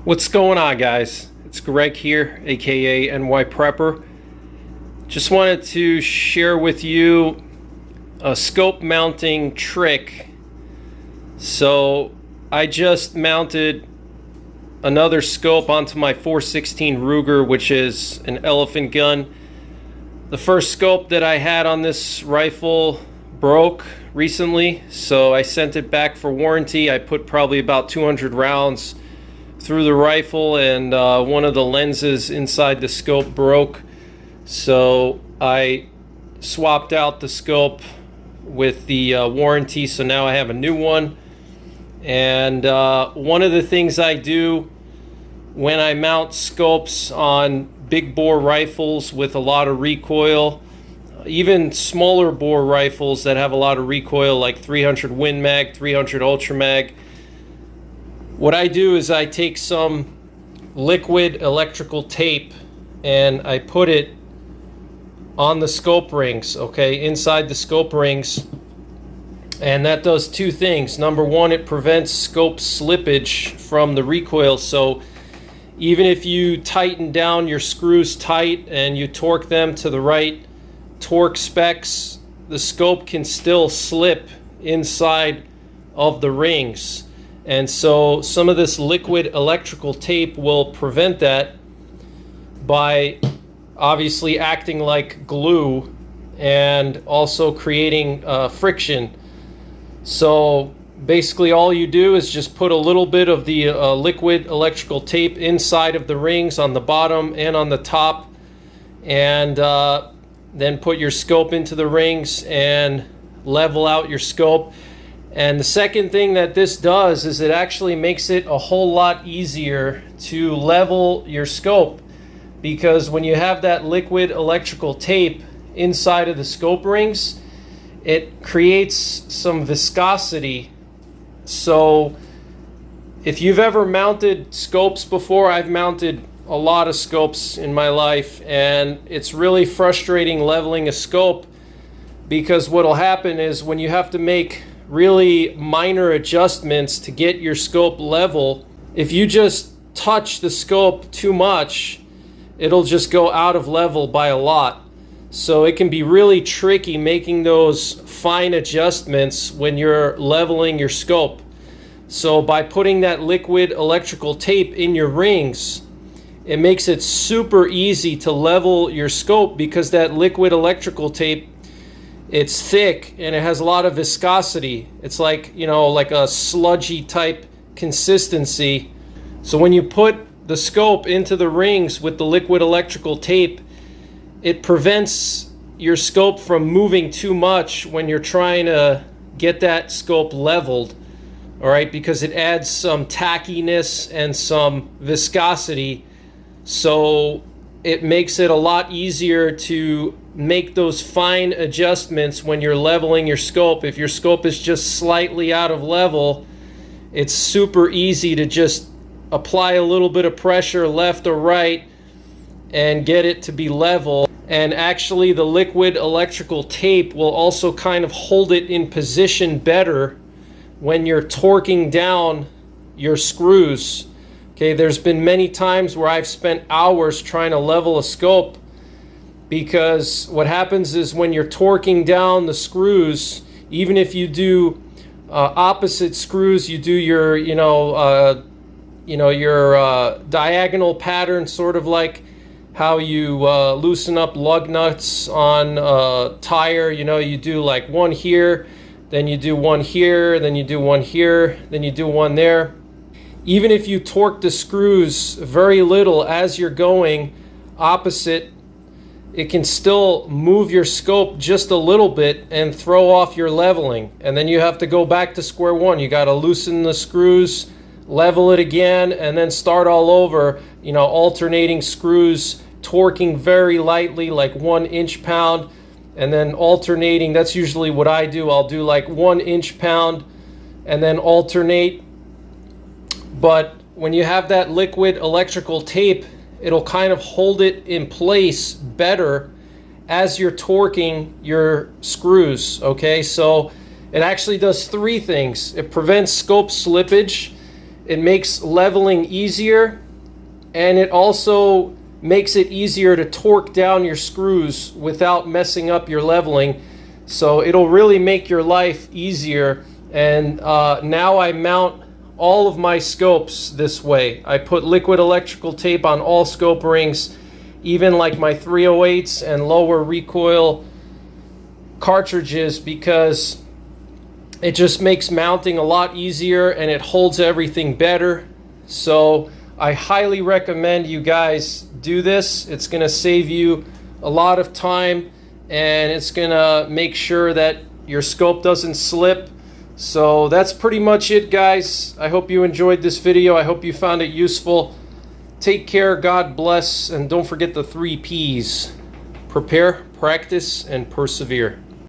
What's going on, guys? It's Greg here, aka NYPrepper. Just wanted to share with you a scope mounting trick. So I just mounted another scope onto my 416 Ruger, which is an elephant gun. The first scope that I had on this rifle broke recently, so I sent it back for warranty. I put probably about 200 rounds through the rifle, and one of the lenses inside the scope broke, so I swapped out the scope with the warranty, so now I have a new one. And one of the things I do when I mount scopes on big bore rifles with a lot of recoil, even smaller bore rifles that have a lot of recoil, like 300 Win Mag, 300 Ultra Mag, what I do is I take some liquid electrical tape and I put it on the scope rings, okay, inside the scope rings. And that does two things. Number one, it prevents scope slippage from the recoil. So even if you tighten down your screws tight and you torque them to the right torque specs, the scope can still slip inside of the rings. And so some of this liquid electrical tape will prevent that by obviously acting like glue and also creating friction. So basically all you do is just put a little bit of the liquid electrical tape inside of the rings on the bottom and on the top, and then put your scope into the rings and level out your scope. And the second thing that this does is it actually makes it a whole lot easier to level your scope, because when you have that liquid electrical tape inside of the scope rings, it creates some viscosity. So if you've ever mounted scopes before, I've mounted a lot of scopes in my life, and it's really frustrating leveling a scope, because what'll happen is when you have to make really minor adjustments to get your scope level, if you just touch the scope too much, it'll just go out of level by a lot. So it can be really tricky making those fine adjustments when you're leveling your scope. So by putting that liquid electrical tape in your rings, it makes it super easy to level your scope, because that liquid electrical tape, it's thick and it has a lot of viscosity. It's like, you know, like a sludgy type consistency. So when you put the scope into the rings with the liquid electrical tape, it prevents your scope from moving too much when you're trying to get that scope leveled, all right, because it adds some tackiness and some viscosity. So it makes it a lot easier to make those fine adjustments when you're leveling your scope. If your scope is just slightly out of level, it's super easy to just apply a little bit of pressure left or right and get it to be level. And actually the liquid electrical tape will also kind of hold it in position better when you're torquing down your screws. Okay, there's been many times where I've spent hours trying to level a scope, because what happens is when you're torquing down the screws, even if you do opposite screws, you do your your diagonal pattern, sort of like how you loosen up lug nuts on a tire. You know, you do like one here, then you do one here, then you do one here, then you do one there. Even if you torque the screws very little as you're going opposite, it can still move your scope just a little bit and throw off your leveling. And then you have to go back to square one. You got to loosen the screws, level it again, and then start all over, you know, alternating screws, torquing very lightly, like 1 inch-pound, and then alternating. That's usually what I do. I'll do like 1 inch-pound and then alternate. But when you have that liquid electrical tape, it'll kind of hold it in place better as you're torquing your screws, okay? So it actually does three things. It prevents scope slippage, It makes leveling easier, and it also makes it easier to torque down your screws without messing up your leveling. So it'll really make your life easier. And now I mount all of my scopes this way. I put liquid electrical tape on all scope rings, even like my 308s and lower recoil cartridges, because it just makes mounting a lot easier and it holds everything better. So I highly recommend you guys do this. It's going to save you a lot of time, and it's going to make sure that your scope doesn't slip. So that's pretty much it, guys. I hope you enjoyed this video. I hope you found it useful. Take care, God bless, and don't forget the 3 Ps. Prepare, practice, and persevere.